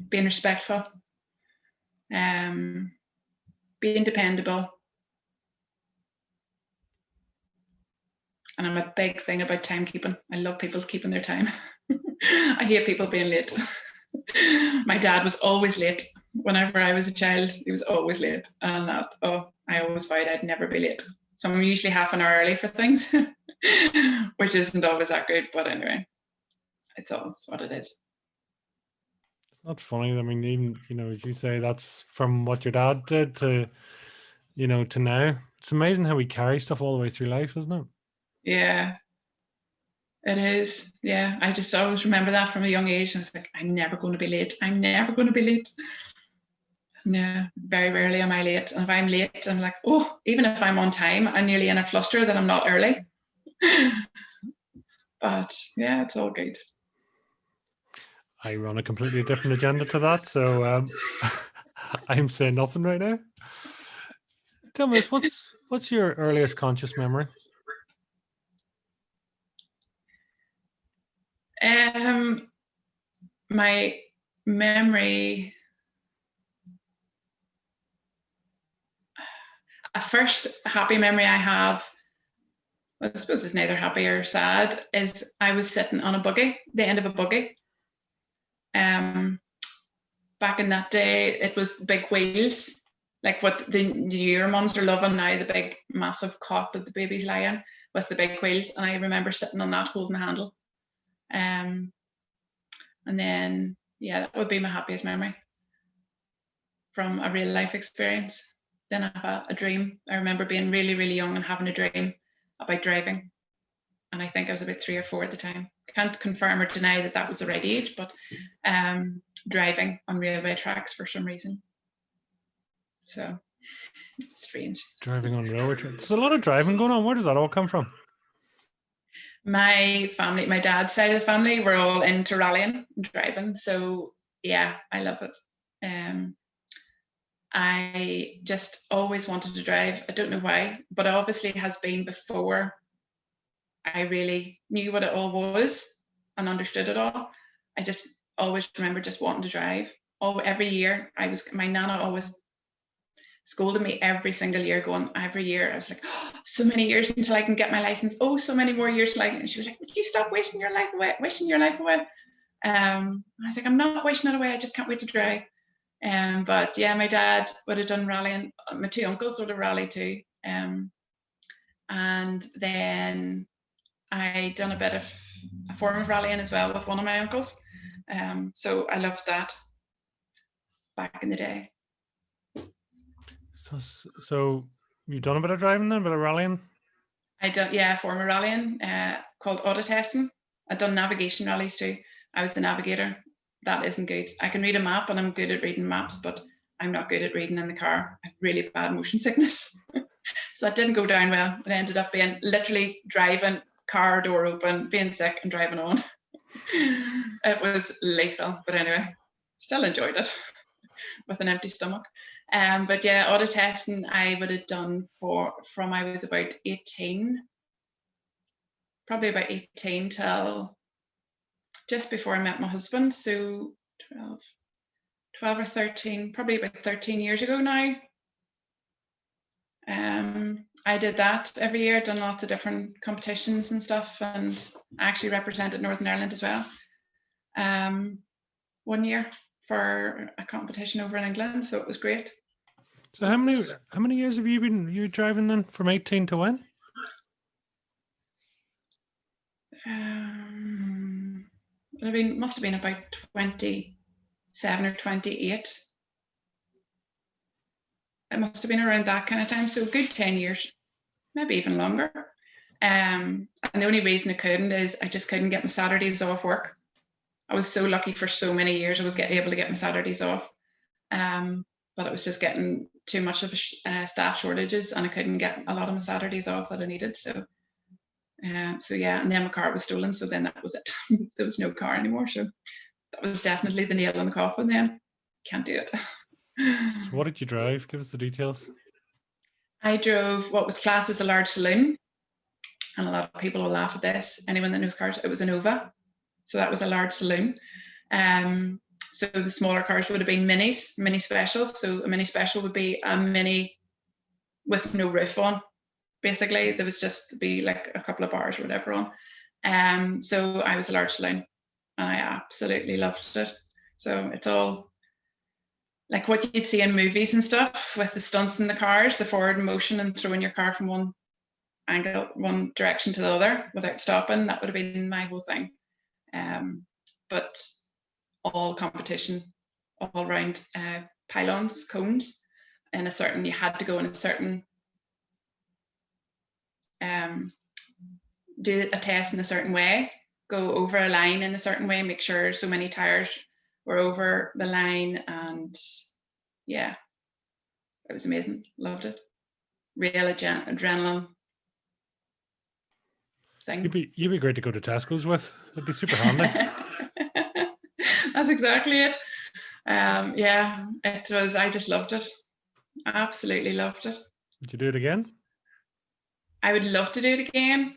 Speaker 2: being respectful, being dependable. And I'm a big thing about timekeeping. I love people keeping their time. I hate people being late. My dad was always late. Whenever I was a child, he was always late. And I always vowed I'd never be late. So I'm usually half an hour early for things, which isn't always that good. But anyway, it's what it is.
Speaker 1: It's not funny. I mean, even, as you say, that's from what your dad did to, to now. It's amazing how we carry stuff all the way through life, isn't it?
Speaker 2: Yeah, it is. Yeah, I just always remember that from a young age. I was like, I'm never going to be late. I'm never going to be late. No, very rarely am I late. And if I'm late, I'm like, oh, even if I'm on time, I'm nearly in a fluster that I'm not early. But yeah, it's all good.
Speaker 1: I run a completely different agenda to that, so I'm saying nothing right now. Tell me this, what's your earliest conscious memory?
Speaker 2: My memory, a first happy memory I have, well, I suppose it's neither happy or sad, is I was sitting on a buggy, the end of a buggy. Back in that day, it was big wheels, like what the newer mums are loving now, the big massive cot that the babies lie in with the big wheels. And I remember sitting on that holding the handle. And then, yeah, that would be my happiest memory from a real life experience. Then I have a dream. I remember being really, really young and having a dream about driving. And I think I was about 3 or 4 at the time. I can't confirm or deny that that was the right age, but driving on railway tracks for some reason. So it's strange.
Speaker 1: Driving on railway tracks. There's a lot of driving going on. Where does that all come from?
Speaker 2: My family, my dad's side of the family, we're all into rallying and driving. So yeah, I love it. I just always wanted to drive. I don't know why, but obviously it has been before I really knew what it all was and understood it all. I just always remember just wanting to drive. Every year my nana always scolded me every single year, going every year. I was like, oh, so many years until I can get my license. Oh, so many more years till I can. And she was like, would you stop wasting your life away? I was like, I'm not wasting it away. I just can't wait to drive. But yeah, my dad would have done rallying. My 2 uncles would have rallied too. And then I done a bit of a form of rallying as well with one of my uncles. So I loved that back in the day.
Speaker 1: So you've done a bit of driving then, a bit of rallying?
Speaker 2: I done, yeah, a form of rallying called auto testing. I've done navigation rallies too. I was the navigator. That isn't good. I can read a map and I'm good at reading maps, but I'm not good at reading in the car. I have really bad motion sickness. So it didn't go down well. It ended up being literally driving, car door open, being sick and driving on. It was lethal, but anyway, still enjoyed it with an empty stomach. But yeah, auto testing I would have done from I was about 18, probably about 18 till just before I met my husband. So 12 or 13, probably about 13 years ago now. I did that every year, done lots of different competitions and stuff, and I actually represented Northern Ireland as well. 1 year for a competition over in England, so it was great.
Speaker 1: So how many years have you driving then? From 18 to when?
Speaker 2: Must have been about 27 or 28. It must have been around that kind of time. So a good 10 years, maybe even longer. And the only reason I couldn't is I just couldn't get my Saturdays off work. I was so lucky for so many years I was able to get my Saturdays off. But it was just getting too much of a staff shortages, and I couldn't get a lot of my Saturdays off that I needed. So yeah, and then my car was stolen. So then that was it. There was no car anymore. So that was definitely the nail in the coffin then. Can't do it.
Speaker 1: So what did you drive? Give us the details.
Speaker 2: I drove what was classed as a large saloon. And a lot of people will laugh at this. Anyone that knows cars, it was a Nova. So that was a large saloon. So the smaller cars would have been minis, mini specials. So a mini special would be a mini with no roof on. Basically, there was just be like a couple of bars or whatever on. So I was a large saloon, and I absolutely loved it. So it's all like what you'd see in movies and stuff with the stunts in the cars, the forward motion and throwing your car from one angle, one direction to the other without stopping. That would have been my whole thing. But all competition, all round pylons, cones, in a certain, you had to go in a certain, do a test in a certain way, go over a line in a certain way, make sure so many tires were over the line, and yeah, it was amazing. Loved it. Real adrenaline thing.
Speaker 1: You'd be great to go to Tesco's with. It'd be super handy.
Speaker 2: That's exactly it. Yeah, it was. I just loved it. Absolutely loved it.
Speaker 1: Would you do it again?
Speaker 2: I would love to do it again.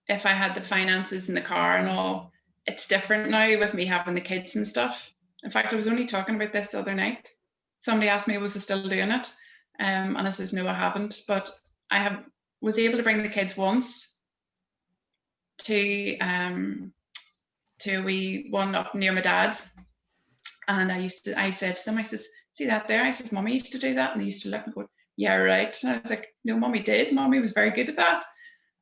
Speaker 2: If I had the finances in the car and all. It's different now with me having the kids and stuff. In fact, I was only talking about this the other night. Somebody asked me, was I still doing it? And I says, no, I haven't. But I was able to bring the kids once to a wee one up near my dad's. And I said to them, I says, see that there? I says, Mommy used to do that. And they used to look and go, yeah, right. And I was like, no, Mommy did. Mommy was very good at that.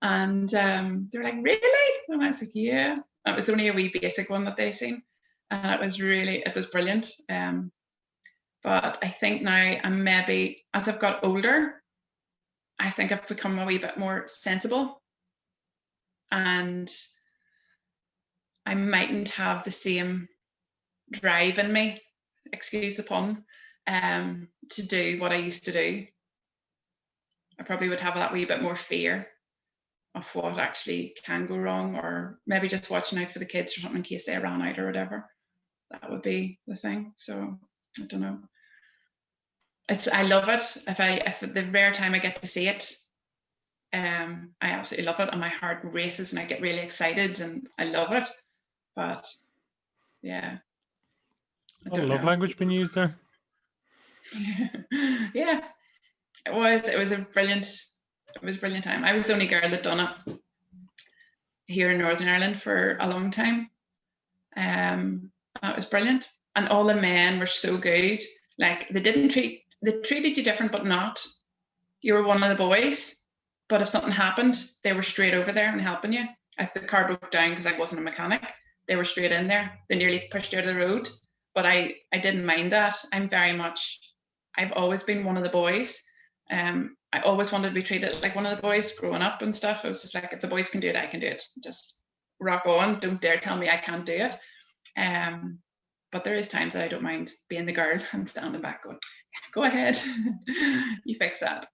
Speaker 2: And they were like, really? And I was like, yeah. It was only a wee basic one that they seen. And it was brilliant. But I think now I'm maybe, as I've got older, I think I've become a wee bit more sensible. And I mightn't have the same drive in me, excuse the pun, to do what I used to do. I probably would have that wee bit more fear of what actually can go wrong, or maybe just watching out for the kids or something in case they ran out or whatever. That would be the thing. So I don't know. I love it. If the rare time I get to see it, I absolutely love it, and my heart races and I get really excited and I love it. But yeah.
Speaker 1: What love language being used there?
Speaker 2: Yeah. It was a brilliant time. I was the only girl that done it here in Northern Ireland for a long time. It was brilliant. And all the men were so good. Like they treated you different, but not. You were one of the boys, but if something happened, they were straight over there and helping you. If the car broke down because I wasn't a mechanic, they were straight in there. They nearly pushed you out of the road, but I didn't mind that. I've always been one of the boys. I always wanted to be treated like one of the boys growing up and stuff. I was just like, if the boys can do it, I can do it. Just rock on. Don't dare tell me I can't do it. But there is times that I don't mind being the girl and standing back going, go ahead. You fix that.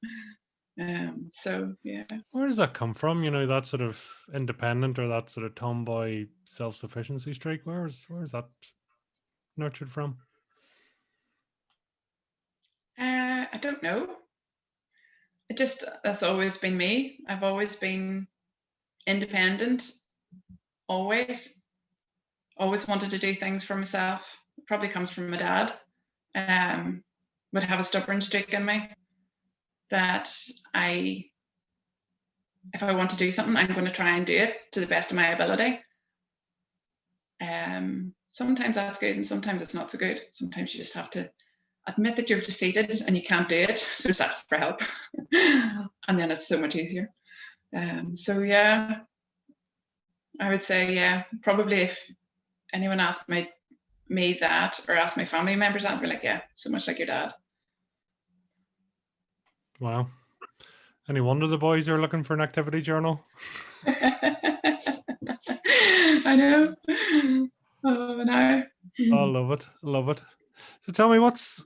Speaker 2: So yeah.
Speaker 1: Where does that come from? That sort of independent or that sort of tomboy self-sufficiency streak. Where is that nurtured from?
Speaker 2: I don't know. That's always been me. I've always been independent. Always wanted to do things for myself. It probably comes from my dad. Would have a stubborn streak in me that if I want to do something, I'm going to try and do it to the best of my ability. Sometimes that's good and sometimes it's not so good. Sometimes you just have to admit that you're defeated and you can't do it, so just ask for help. And then it's so much easier. So yeah, I would say, yeah, probably if anyone asked me that, or asked my family members that, I'd be like, yeah, so much like your dad.
Speaker 1: Wow. Any wonder the boys are looking for an activity journal?
Speaker 2: I know. Oh no.
Speaker 1: I love it. Love it. So tell me, what's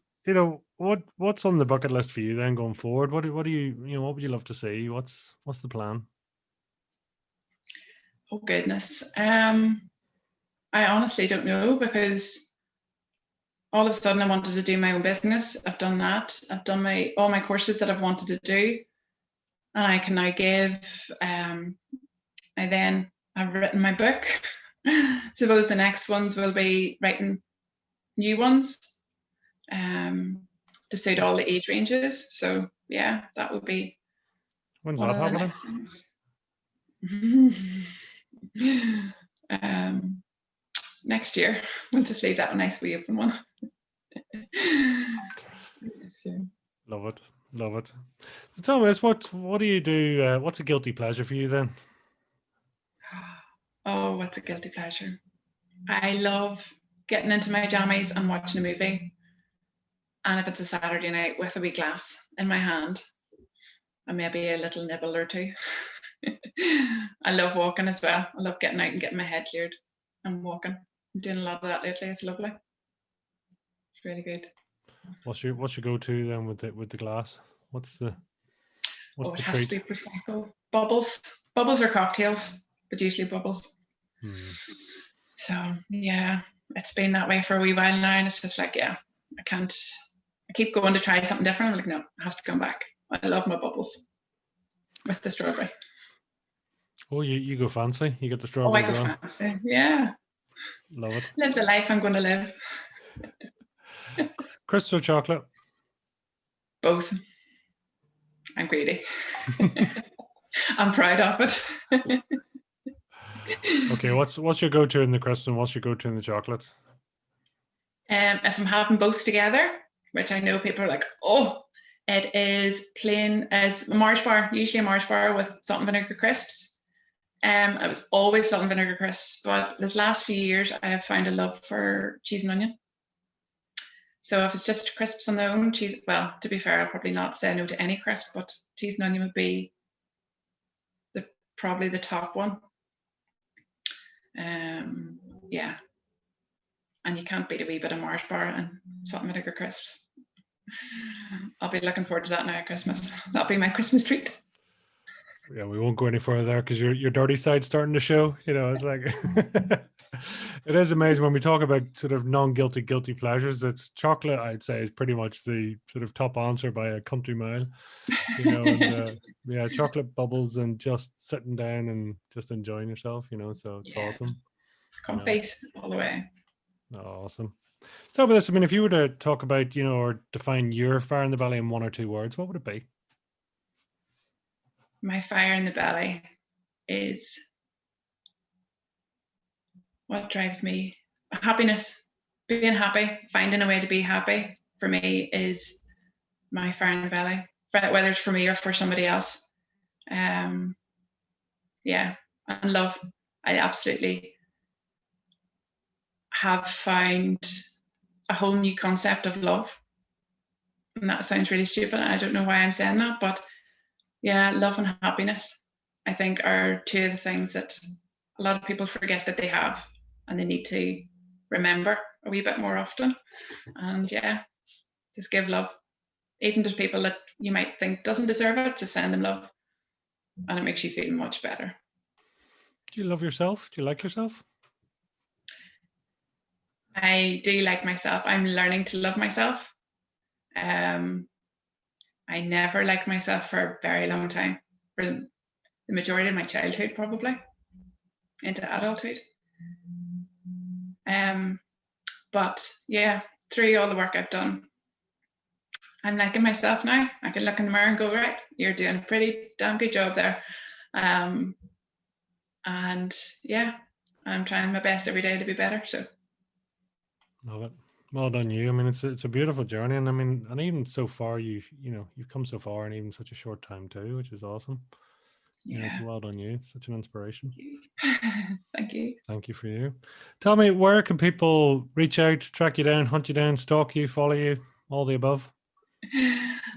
Speaker 1: on the bucket list for you then going forward? What do you what would you love to see? What's the plan?
Speaker 2: Oh goodness. I honestly don't know, because all of a sudden I wanted to do my own business. I've done that. I've done all my courses that I've wanted to do, and I can now give. I've written my book. Suppose the next ones will be writing new ones to suit all the age ranges. So yeah, that would be.
Speaker 1: When's that happening?
Speaker 2: Next year. We'll just leave that a nice wee open one.
Speaker 1: Love it. Love it. So tell me this, what do you do? What's a guilty pleasure for you then?
Speaker 2: Oh, what's a guilty pleasure? I love getting into my jammies and watching a movie. And if it's a Saturday night, with a wee glass in my hand and maybe a little nibble or two. I love walking as well. I love getting out and getting my head cleared and walking. I'm doing a lot of that lately. It's lovely. It's really good.
Speaker 1: What's your go-to then with the glass? What's the
Speaker 2: it
Speaker 1: treat?
Speaker 2: has to be Prosecco. Bubbles or cocktails, but usually bubbles. So yeah, it's been that way for a wee while now, and it's just like, yeah, I keep going to try something different. I'm like, no, it has to come back. I love my bubbles with the strawberry.
Speaker 1: Oh, you go fancy. You get the strawberry.
Speaker 2: Oh, I go fancy. Yeah.
Speaker 1: Love it.
Speaker 2: Live the life I'm going to live.
Speaker 1: Crisps or chocolate?
Speaker 2: Both. I'm greedy. I'm proud of it.
Speaker 1: Okay, what's your go-to in the crisps and what's your go-to in the chocolate?
Speaker 2: If I'm having both together, which I know people are like, oh, it is plain as a Mars bar, usually a Mars bar with salt and vinegar crisps. It was always salt and vinegar crisps, but this last few years I have found a love for cheese and onion. So if it's just crisps on their own, well, to be fair, I'll probably not say no to any crisp, but cheese and onion would be probably the top one. Yeah. And you can't beat a wee bit of Mars bar and salt and vinegar crisps. I'll be looking forward to that now at Christmas. That'll be my Christmas treat.
Speaker 1: Yeah, we won't go any further there because your dirty side's starting to show. It's like it is amazing when we talk about sort of non-guilty guilty pleasures. It's chocolate, I'd say, is pretty much the sort of top answer by a country mile. And, yeah, chocolate bubbles and just sitting down and just enjoying yourself. So it's awesome.
Speaker 2: Comfy all the way.
Speaker 1: Awesome. Tell me this. I mean, if you were to talk about, or define your fire in the belly in one or two words, what would it be?
Speaker 2: My fire in the belly is what drives me. Happiness, being happy, finding a way to be happy for me is my fire in the belly, whether it's for me or for somebody else. Yeah, and love. I absolutely have found a whole new concept of love. And that sounds really stupid. I don't know why I'm saying that, but yeah, love and happiness, I think, are two of the things that a lot of people forget that they have, and they need to remember a wee bit more often. And yeah, just give love, even to people that you might think doesn't deserve it, to send them love, and it makes you feel much better.
Speaker 1: Do you love yourself? Do you like yourself?
Speaker 2: I do like myself. I'm learning to love myself. I never liked myself for a very long time, for the majority of my childhood, probably into adulthood. But yeah, through all the work I've done, I'm liking myself now. I can look in the mirror and go, right, you're doing a pretty damn good job there. And yeah, I'm trying my best every day to be better. So
Speaker 1: love it. Well done, you. I mean, it's a beautiful journey, and I mean, and even so far, you've come so far in even such a short time too, which is awesome. Yeah, it's
Speaker 2: Yeah.
Speaker 1: well done, you. Such an inspiration.
Speaker 2: Thank you.
Speaker 1: Thank you for you. Tell me, where can people reach out, track you down, hunt you down, stalk you, follow you, all the above?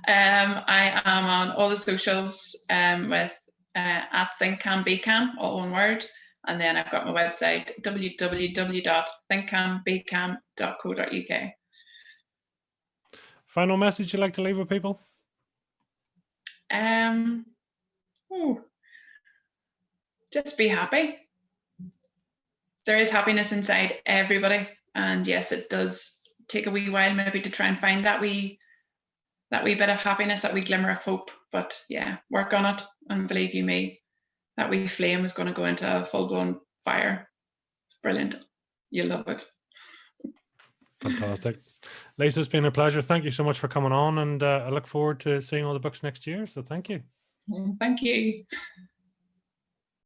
Speaker 2: I am on all the socials with at thinkcambecam, all one word. And then I've got my website, www.thinkcambecam.co.uk.
Speaker 1: Final message you'd like to leave with people?
Speaker 2: Just be happy. There is happiness inside everybody. And yes, it does take a wee while maybe to try and find that wee bit of happiness, that wee glimmer of hope. But yeah, work on it, and believe you me, that wee flame is going to go into a full-blown fire. It's brilliant. You'll love it.
Speaker 1: Fantastic. Lisa, it's been a pleasure. Thank you so much for coming on, and I look forward to seeing all the books next year. So thank you.
Speaker 2: Thank you.